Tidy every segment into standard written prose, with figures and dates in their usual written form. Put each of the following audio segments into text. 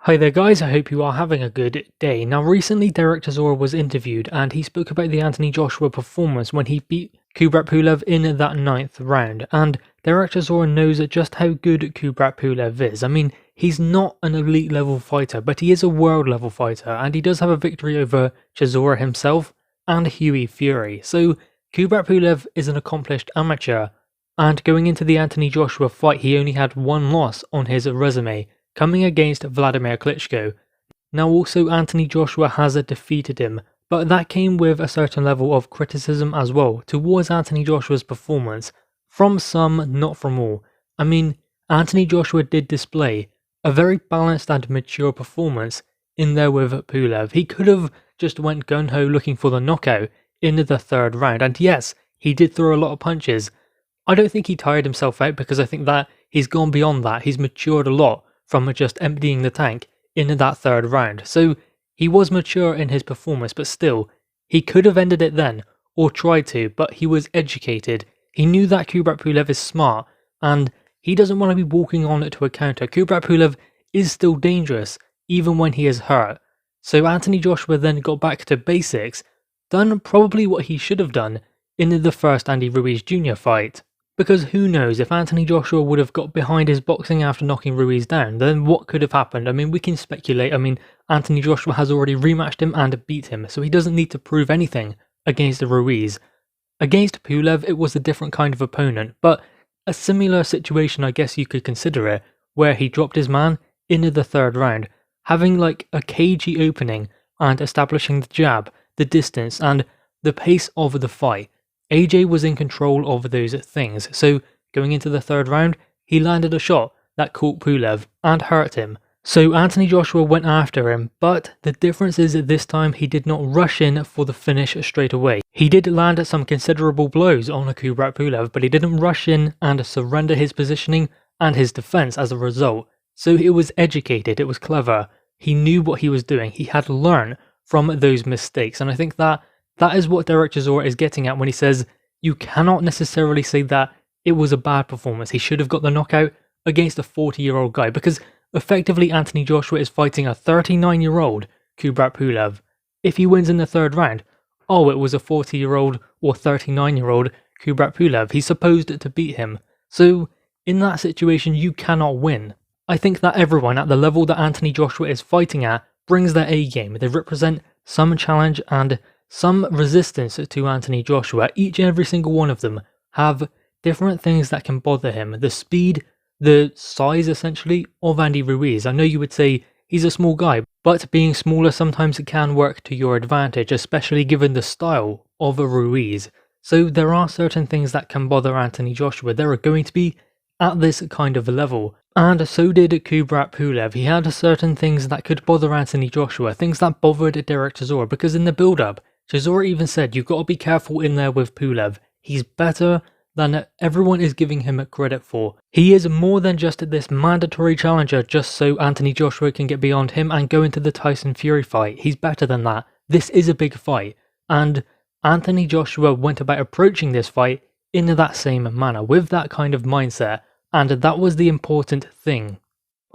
Hi there guys, I hope you are having a good day. Now recently Derek Chisora was interviewed and he spoke about the Anthony Joshua performance when he beat Kubrat Pulev in that ninth round, and Derek Chisora knows just how good Kubrat Pulev is. I mean, he's not an elite level fighter, but he is a world level fighter, and he does have a victory over Chisora himself and Hughie Fury. So Kubrat Pulev is an accomplished amateur, and going into the Anthony Joshua fight he only had one loss on his resume, coming against Vladimir Klitschko. Now also Anthony Joshua has defeated him, but that came with a certain level of criticism as well towards Anthony Joshua's performance, from some, not from all. I mean, Anthony Joshua did display a very balanced and mature performance in there with Pulev. He could have just went gung-ho looking for the knockout in the third round, and yes, he did throw a lot of punches. I don't think he tired himself out because I think that he's gone beyond that. He's matured a lot from just emptying the tank in that third round. So he was mature in his performance, but still, he could have ended it then, or tried to, but he was educated. He knew that Kubrat Pulev is smart, and he doesn't want to be walking on it to a counter. Kubrat Pulev is still dangerous, even when he is hurt. So Anthony Joshua then got back to basics, done probably what he should have done in the first Andy Ruiz Jr. fight. Because who knows, if Anthony Joshua would have got behind his boxing after knocking Ruiz down, then what could have happened? I mean, we can speculate. I mean, Anthony Joshua has already rematched him and beat him, so he doesn't need to prove anything against Ruiz. Against Pulev, it was a different kind of opponent, but a similar situation I guess you could consider it, where he dropped his man into the third round, having like a cagey opening and establishing the jab, the distance, and the pace of the fight. AJ was in control of those things, so going into the third round, he landed a shot that caught Pulev and hurt him. So Anthony Joshua went after him, but the difference is that this time he did not rush in for the finish straight away. He did land some considerable blows on Kubrat Pulev, but he didn't rush in and surrender his positioning and his defense as a result. So it was educated, it was clever, he knew what he was doing, he had learned from those mistakes, and I think that is what Derek Chisora is getting at when he says you cannot necessarily say that it was a bad performance. He should have got the knockout against a 40-year-old guy, because effectively Anthony Joshua is fighting a 39-year-old Kubrat Pulev. If he wins in the third round, oh, it was a 40-year-old or 39-year-old Kubrat Pulev. He's supposed to beat him. So in that situation, you cannot win. I think that everyone at the level that Anthony Joshua is fighting at brings their A game. They represent some challenge and some resistance to Anthony Joshua. Each and every single one of them have different things that can bother him. The speed, the size essentially of Andy Ruiz. I know you would say he's a small guy, but being smaller sometimes it can work to your advantage, especially given the style of a Ruiz. So there are certain things that can bother Anthony Joshua. There are going to be at this kind of level. And so did Kubrat Pulev. He had certain things that could bother Anthony Joshua, things that bothered Derek Chisora, because in the build-up, Chisora even said, you've got to be careful in there with Pulev. He's better than everyone is giving him credit for. He is more than just this mandatory challenger just so Anthony Joshua can get beyond him and go into the Tyson Fury fight. He's better than that. This is a big fight. And Anthony Joshua went about approaching this fight in that same manner, with that kind of mindset. And that was the important thing.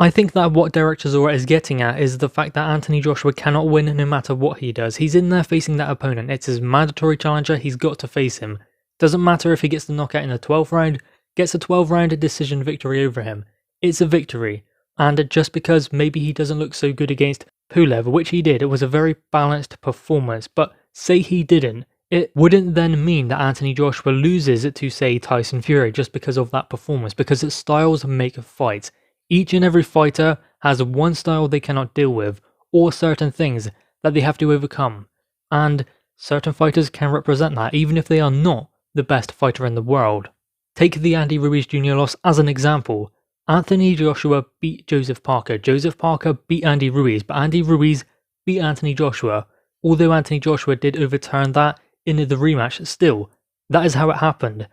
I think that what Derek Chisora is getting at is the fact that Anthony Joshua cannot win no matter what he does. He's in there facing that opponent. It's his mandatory challenger. He's got to face him. Doesn't matter if he gets the knockout in the 12th round, gets a 12-round decision victory over him. It's a victory. And just because maybe he doesn't look so good against Pulev, which he did, it was a very balanced performance. But say he didn't, it wouldn't then mean that Anthony Joshua loses to, say, Tyson Fury just because of that performance, because its styles make fights. Each and every fighter has one style they cannot deal with, or certain things that they have to overcome. And certain fighters can represent that, even if they are not the best fighter in the world. Take the Andy Ruiz Jr. loss as an example. Anthony Joshua beat Joseph Parker. Joseph Parker beat Andy Ruiz, but Andy Ruiz beat Anthony Joshua. Although Anthony Joshua did overturn that in the rematch, still, that is how it happened.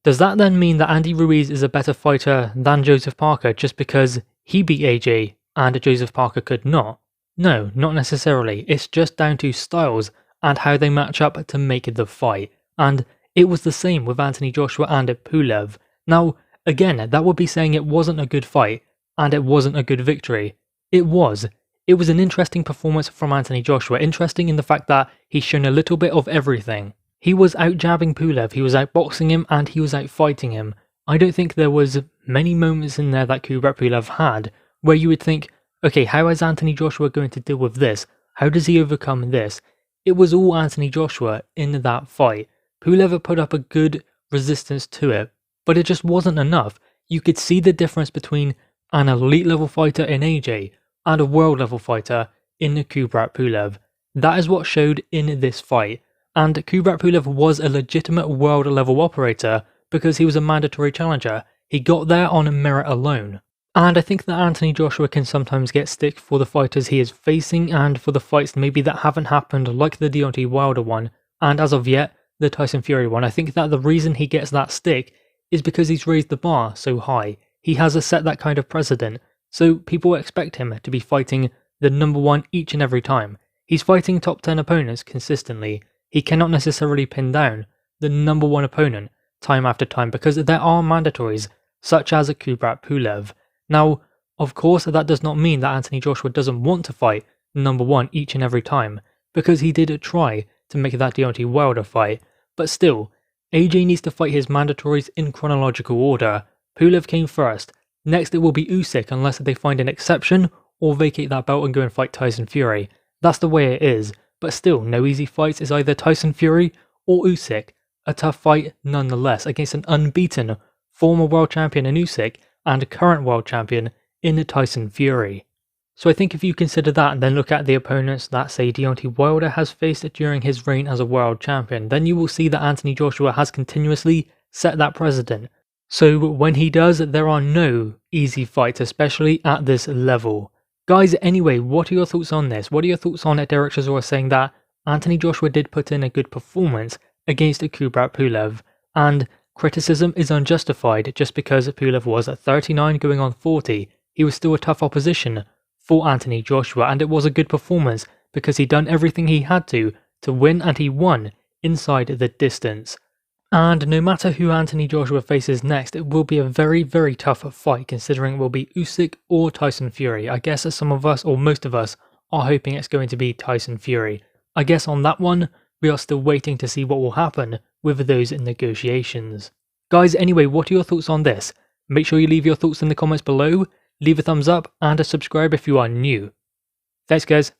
Does that then mean that Andy Ruiz is a better fighter than Joseph Parker just because he beat AJ and Joseph Parker could not? No, not necessarily. It's just down to styles and how they match up to make the fight. And it was the same with Anthony Joshua and Pulev. Now, again, that would be saying it wasn't a good fight and it wasn't a good victory. It was. It was an interesting performance from Anthony Joshua, interesting in the fact that he's shown a little bit of everything. He was out jabbing Pulev, he was out boxing him, and he was out fighting him. I don't think there was many moments in there that Kubrat Pulev had where you would think, okay, how is Anthony Joshua going to deal with this? How does he overcome this? It was all Anthony Joshua in that fight. Pulev put up a good resistance to it, but it just wasn't enough. You could see the difference between an elite level fighter in AJ and a world level fighter in Kubrat Pulev. That is what showed in this fight. And Kubrat Pulev was a legitimate world level operator because he was a mandatory challenger. He got there on merit alone. And I think that Anthony Joshua can sometimes get stick for the fighters he is facing and for the fights maybe that haven't happened, like the Deontay Wilder one, and as of yet, the Tyson Fury one. I think that the reason he gets that stick is because he's raised the bar so high. He has set that kind of precedent, so people expect him to be fighting the number one each and every time. He's fighting top 10 opponents consistently. He cannot necessarily pin down the number one opponent time after time because there are mandatories, such as Kubrat Pulev. Now, of course, that does not mean that Anthony Joshua doesn't want to fight number one each and every time, because he did try to make that Deontay Wilder fight, but still, AJ needs to fight his mandatories in chronological order. Pulev came first, next it will be Usyk unless they find an exception or vacate that belt and go and fight Tyson Fury. That's the way it is, but still, no easy fights is either Tyson Fury or Usyk. A tough fight nonetheless against an unbeaten former world champion in Usyk and current world champion in Tyson Fury. So I think if you consider that and then look at the opponents that say Deontay Wilder has faced during his reign as a world champion, then you will see that Anthony Joshua has continuously set that precedent. So when he does, there are no easy fights, especially at this level. Guys, anyway, what are your thoughts on this? What are your thoughts on Derek Chisora saying that Anthony Joshua did put in a good performance against Kubrat Pulev, and criticism is unjustified just because Pulev was at 39 going on 40. He was still a tough opposition for Anthony Joshua, and it was a good performance because he'd done everything he had to win, and he won inside the distance. And no matter who Anthony Joshua faces next, it will be a very, very tough fight considering it will be Usyk or Tyson Fury. I guess some of us, or most of us, are hoping it's going to be Tyson Fury. I guess on that one, we are still waiting to see what will happen with those negotiations. Guys, anyway, what are your thoughts on this? Make sure you leave your thoughts in the comments below, leave a thumbs up, and subscribe if you are new. Thanks guys.